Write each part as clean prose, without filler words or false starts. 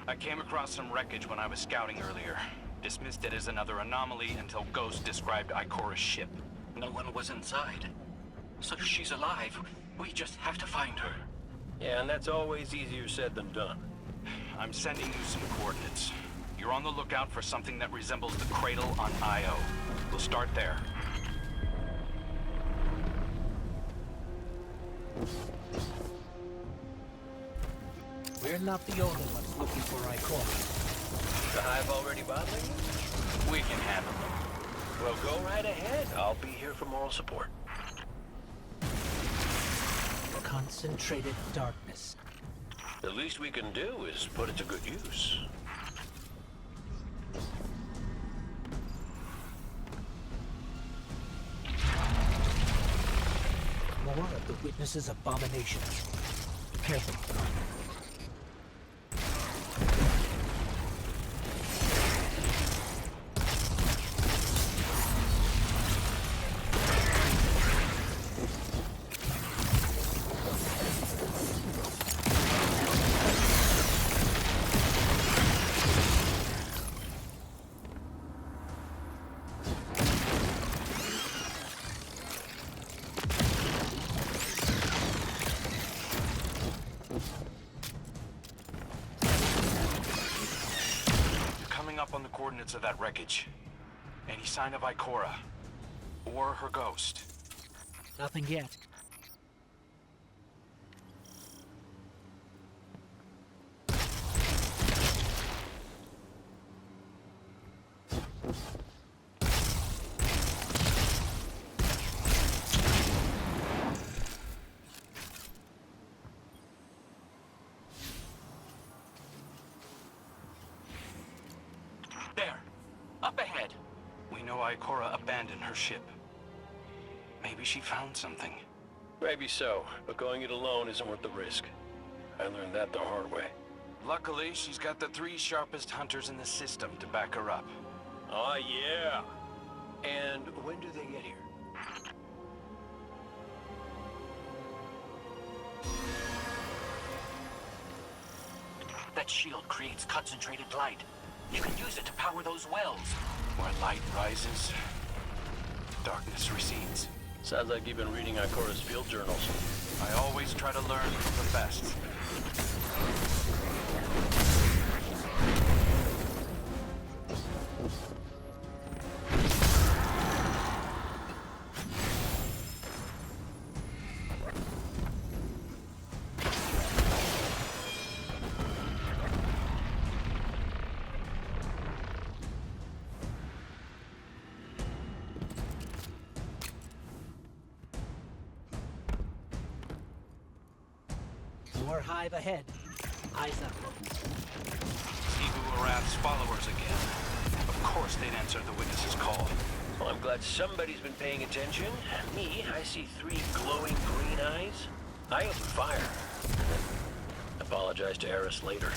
I came across some wreckage when I was scouting earlier. Dismissed it as another anomaly until Ghost described Ikora's ship. No one was inside. So she's alive. We just have to find her. Yeah, and that's always easier said than done. I'm sending you some coordinates. You're on the lookout for something that resembles the cradle on Io. We'll start there. We're not the only ones looking for Ikora. The hive already bothering you? We can handle them. Well, go right ahead. I'll be here for moral support. Concentrated darkness. The least we can do is put it to good use. More of the witness's abominations. Careful. Up on the coordinates of that wreckage. Any sign of Ikora? Or her ghost? Nothing yet. There. Up ahead. We know Ikora abandoned her ship. Maybe she found something. Maybe so, but going it alone isn't worth the risk. I learned that the hard way. Luckily, she's got the 3 sharpest hunters in the system to back her up. Oh, yeah. And when do they get here? That shield creates concentrated light. You can use it to power those wells. Where light rises, darkness recedes. Sounds like you've been reading Ikora's field journals. I always try to learn from the best. More hive ahead. Eyes up. Sivu Arath's followers again. Of course they'd answer the witness's call. Well, I'm glad somebody's been paying attention. Me, I see 3 glowing green eyes. I open fire. Apologize to Eris later.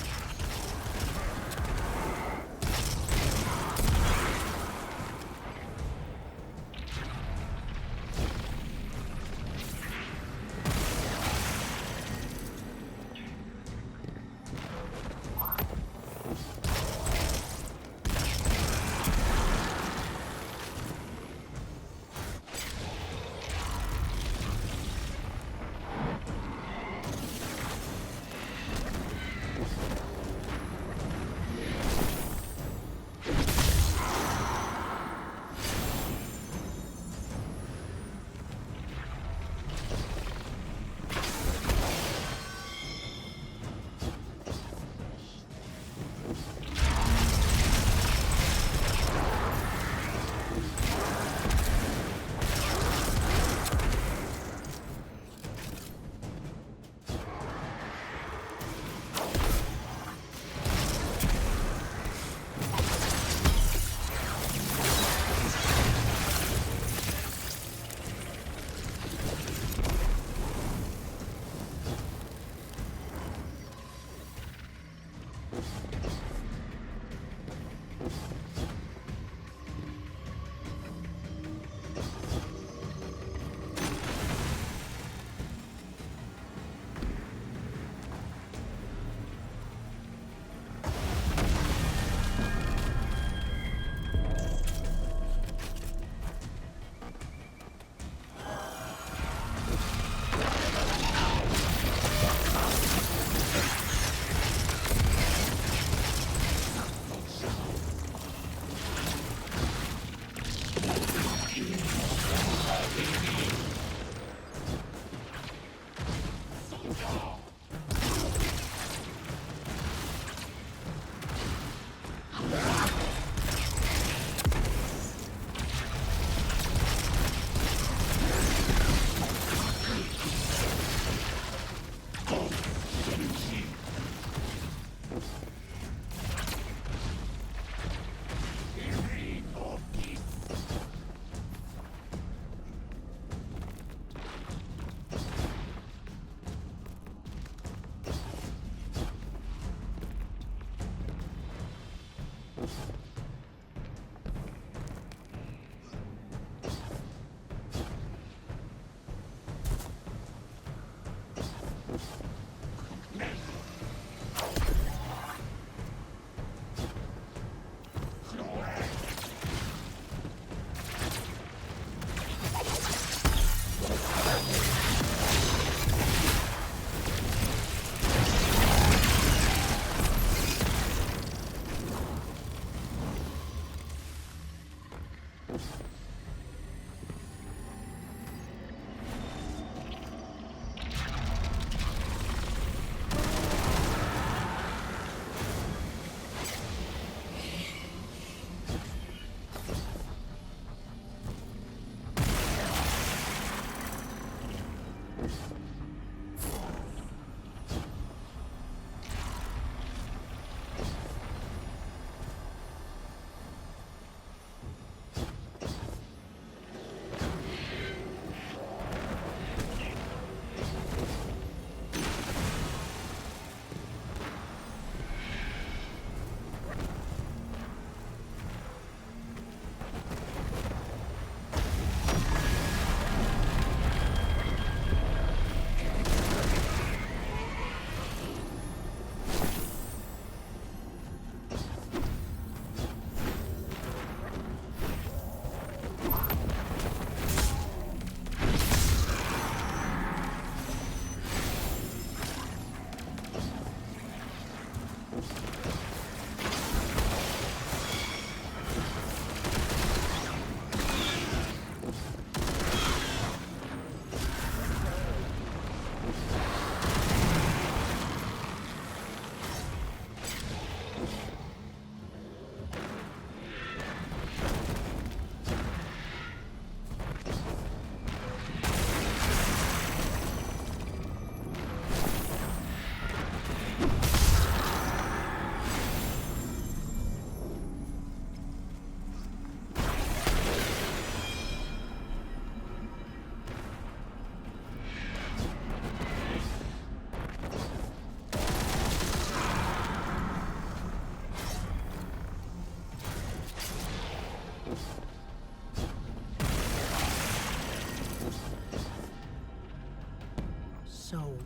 So,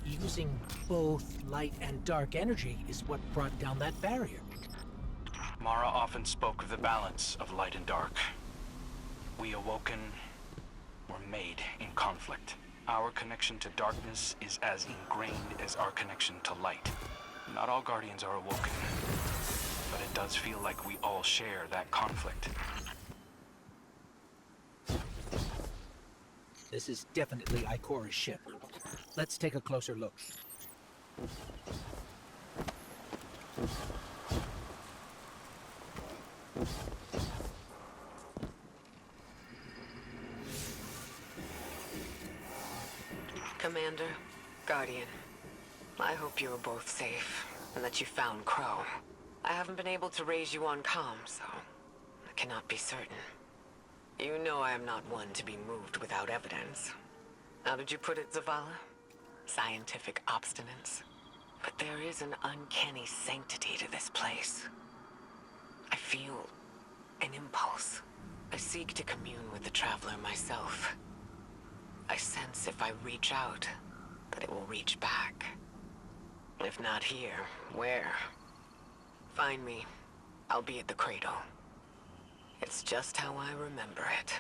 using both light and dark energy is what brought down that barrier. Mara often spoke of the balance of light and dark. We awoken were made in conflict. Our connection to darkness is as ingrained as our connection to light. Not all Guardians are awoken, but it does feel like we all share that conflict. This is definitely Ikora's ship. Let's take a closer look. Commander, Guardian, I hope you are both safe, and that you found Crow. I haven't been able to raise you on comm, so I cannot be certain. You know I am not one to be moved without evidence. How did you put it, Zavala? Scientific obstinance. But there is an uncanny sanctity to this place. I feel an impulse. I seek to commune with the Traveler myself. I sense if I reach out, that it will reach back. If not here, where? Find me. I'll be at the cradle. It's just how I remember it.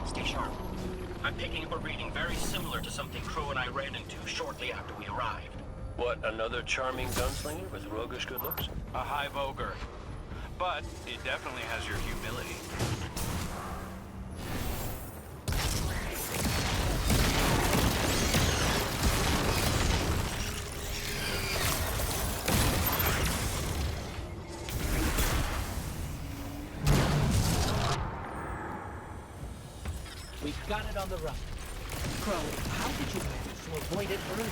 Stay sharp. I'm picking up a reading very similar to something Crow and I ran into shortly after we arrived. What, another charming gunslinger with roguish good looks? A high Voger. But it definitely has your humility. We've got it on the run. Crow, how did you manage to avoid it earlier?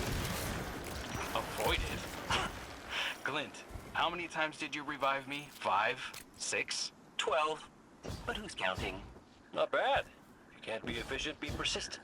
Avoided? Glint, how many times did you revive me? 5? 6? 12. But who's counting? Not bad. If you can't be efficient, be persistent.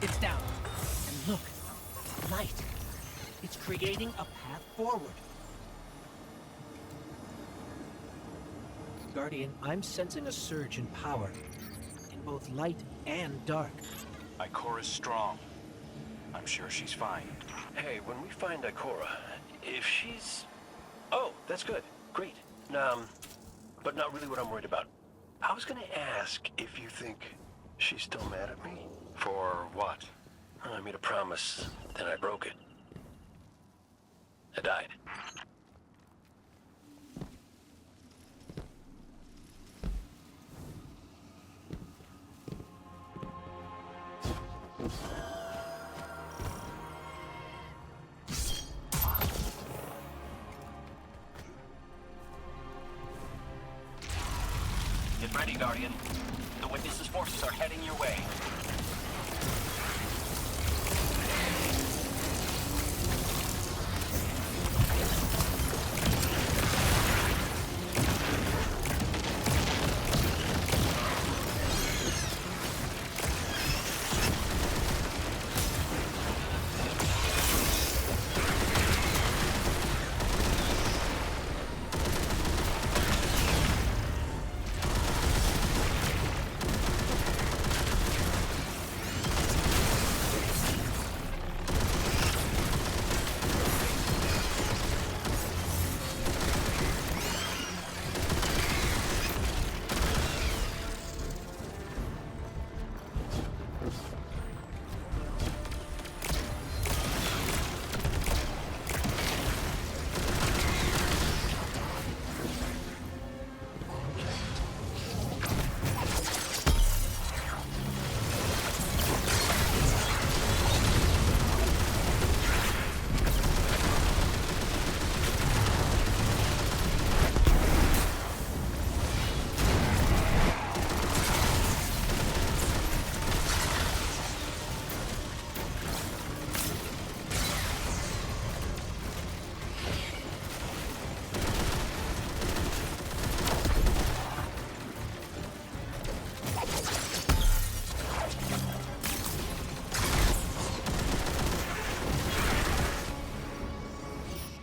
It's down. And look, light. It's creating a path forward. Guardian, I'm sensing a surge in power. In both light and dark. Ikora's strong. I'm sure she's fine. Hey, when we find Ikora, if she's... Oh, that's good. Great. But not really what I'm worried about. I was gonna ask if you think she's still mad at me. For what? I made a promise, then I broke it. I died. Get ready, Guardian. The Witness's forces are heading your way.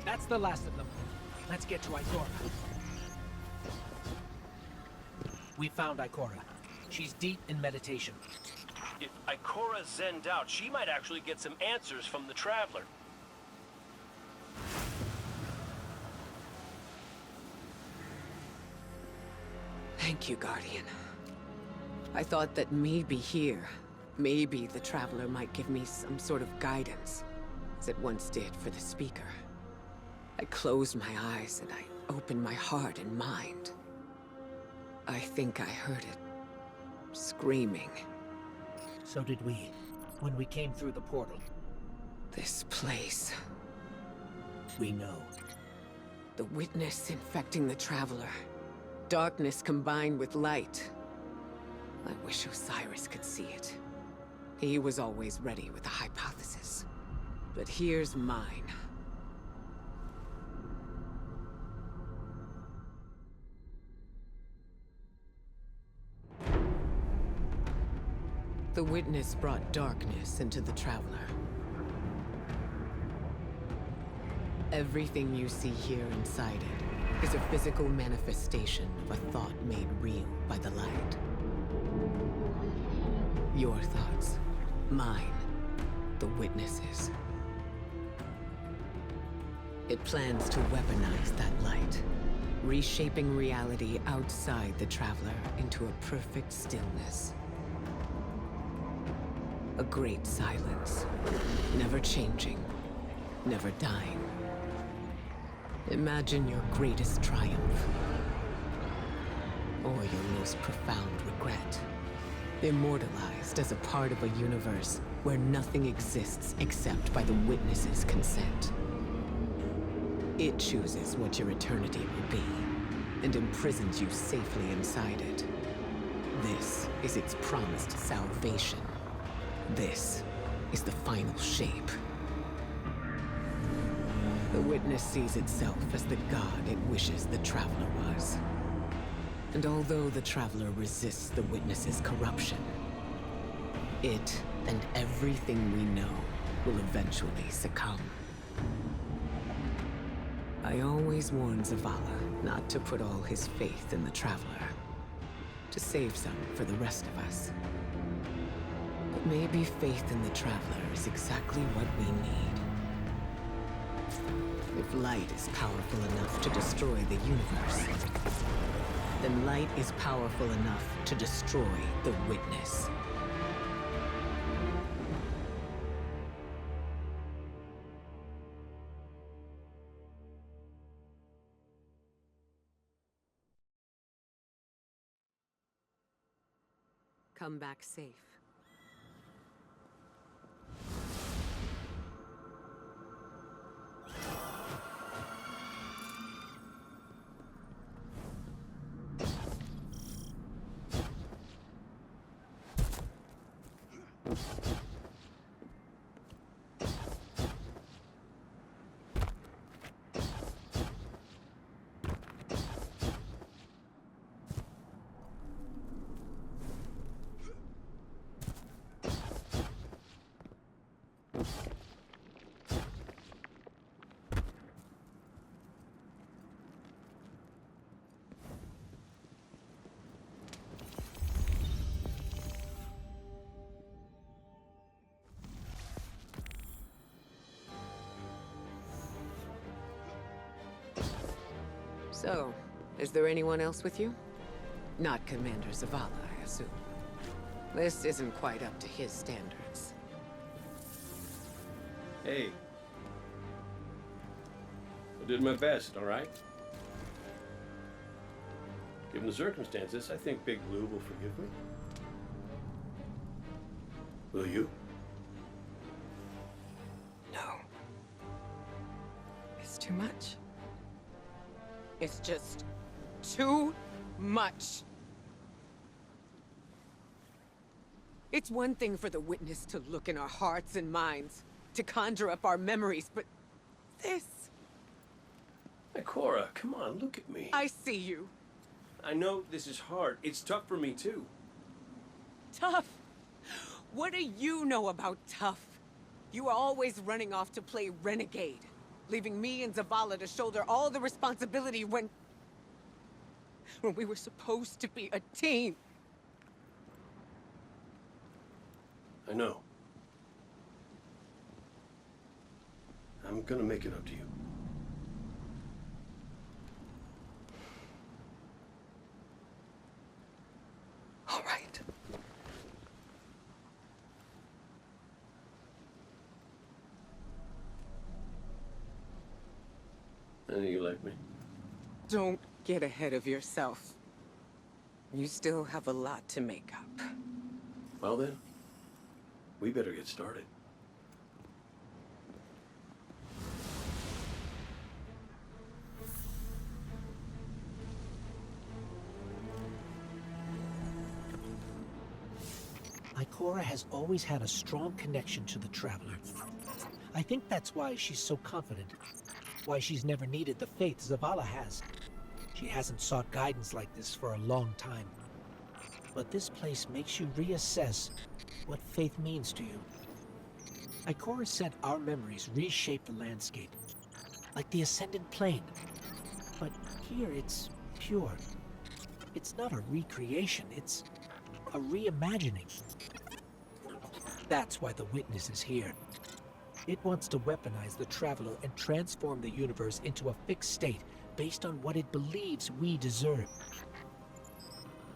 That's the last of them. Let's get to Ikora. We found Ikora. She's deep in meditation. If Ikora zenned out, she might actually get some answers from the Traveler. Thank you, Guardian. I thought that maybe here, maybe the Traveler might give me some sort of guidance, as it once did for the Speaker. I closed my eyes and I opened my heart and mind. I think I heard it screaming. So did we, when we came through the portal. This place. We know. The Witness infecting the Traveler. Darkness combined with light. I wish Osiris could see it. He was always ready with a hypothesis. But here's mine. The Witness brought darkness into the Traveler. Everything you see here inside it is a physical manifestation of a thought made real by the light. Your thoughts, mine, the Witness's. It plans to weaponize that light, reshaping reality outside the Traveler into a perfect stillness. A great silence, never changing, never dying. Imagine your greatest triumph, or your most profound regret. Immortalized as a part of a universe where nothing exists except by the Witness's consent. It chooses what your eternity will be, and imprisons you safely inside it. This is its promised salvation. This is the final shape. The Witness sees itself as the god it wishes the Traveler was. And although the Traveler resists the Witness's corruption, it And everything we know will eventually succumb. I always warned Zavala not to put all his faith in the Traveler. To save some for the rest of us. But maybe faith in the Traveler is exactly what we need. If light is powerful enough to destroy the universe, then light is powerful enough to destroy the Witness. Come back safe. So, is there anyone else with you? Not Commander Zavala, I assume. This isn't quite up to his standards. Hey. I did my best, all right? Given the circumstances, I think Big Blue will forgive me. Will you? No. It's too much. It's just too much. It's one thing for the Witness to look in our hearts and minds, to conjure up our memories, but this... Hey, Cora, come on, look at me. I see you. I know this is hard. It's tough for me, too. Tough? What do you know about tough? You are always running off to play renegade, leaving me and Zavala to shoulder all the responsibility when we were supposed to be a team. I know. I'm gonna make it up to you. All right. I know you like me. Don't get ahead of yourself. You still have a lot to make up. Well then, we better get started. Ikora has always had a strong connection to the Traveler. I think that's why she's so confident. Why she's never needed the faith Zavala has. She hasn't sought guidance like this for a long time. But this place makes you reassess what faith means to you. Ikora said our memories reshape the landscape, like the ascendant plane. But here it's pure. It's not a recreation, it's a reimagining. That's why the Witness is here. It wants to weaponize the Traveler and transform the universe into a fixed state based on what it believes we deserve.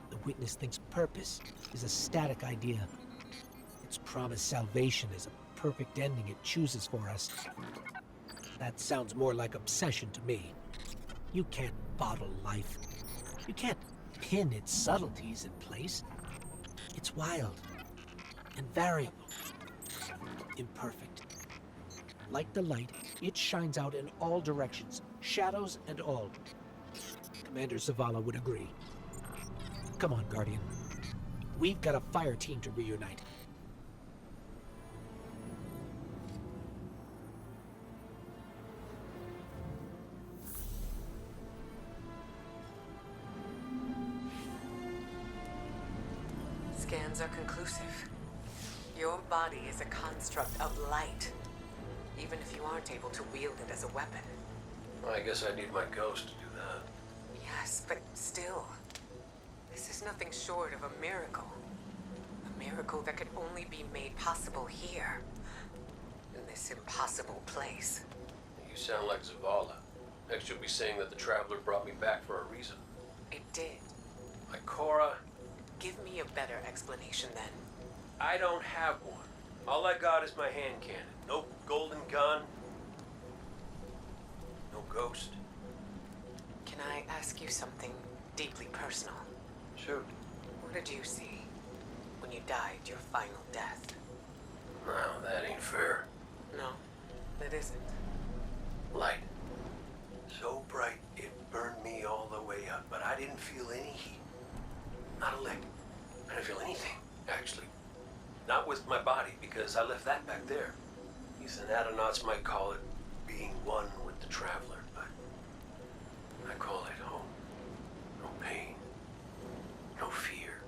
The Witness thinks purpose is a static idea. Its promised salvation is a perfect ending it chooses for us. That sounds more like obsession to me. You can't bottle life. You can't pin its subtleties in place. It's wild and variable, imperfect. Like the light, it shines out in all directions, shadows and all. Commander Zavala would agree. Come on, Guardian. We've got a fire team to reunite. Scans are conclusive. Your body is a construct of light, even if you aren't able to wield it as a weapon. Well, I guess I need my ghost to do that. Yes, but still, this is nothing short of a miracle. A miracle that could only be made possible here, in this impossible place. You sound like Zavala. Next you'll be saying that the Traveler brought me back for a reason. It did. Like Cora, Give me a better explanation then. I don't have one. All I got is my hand cannon. No golden gun. No ghost. Can I ask you something deeply personal? Shoot. What did you see when you died your final death? Now, that ain't fair. No, it isn't. Light. So bright, it burned me all the way up, but I didn't feel any heat. Not a lick. I didn't feel anything, actually. Not with my body, because I left that back there. These anatronauts might call it being one with the Traveler, but I call it home. No pain. No fear.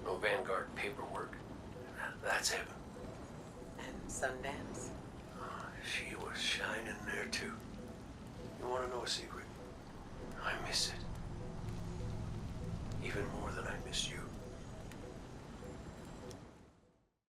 No Vanguard paperwork. That's heaven. And Sundance? She was shining there too. You want to know a secret? I miss it. Even more than I miss you.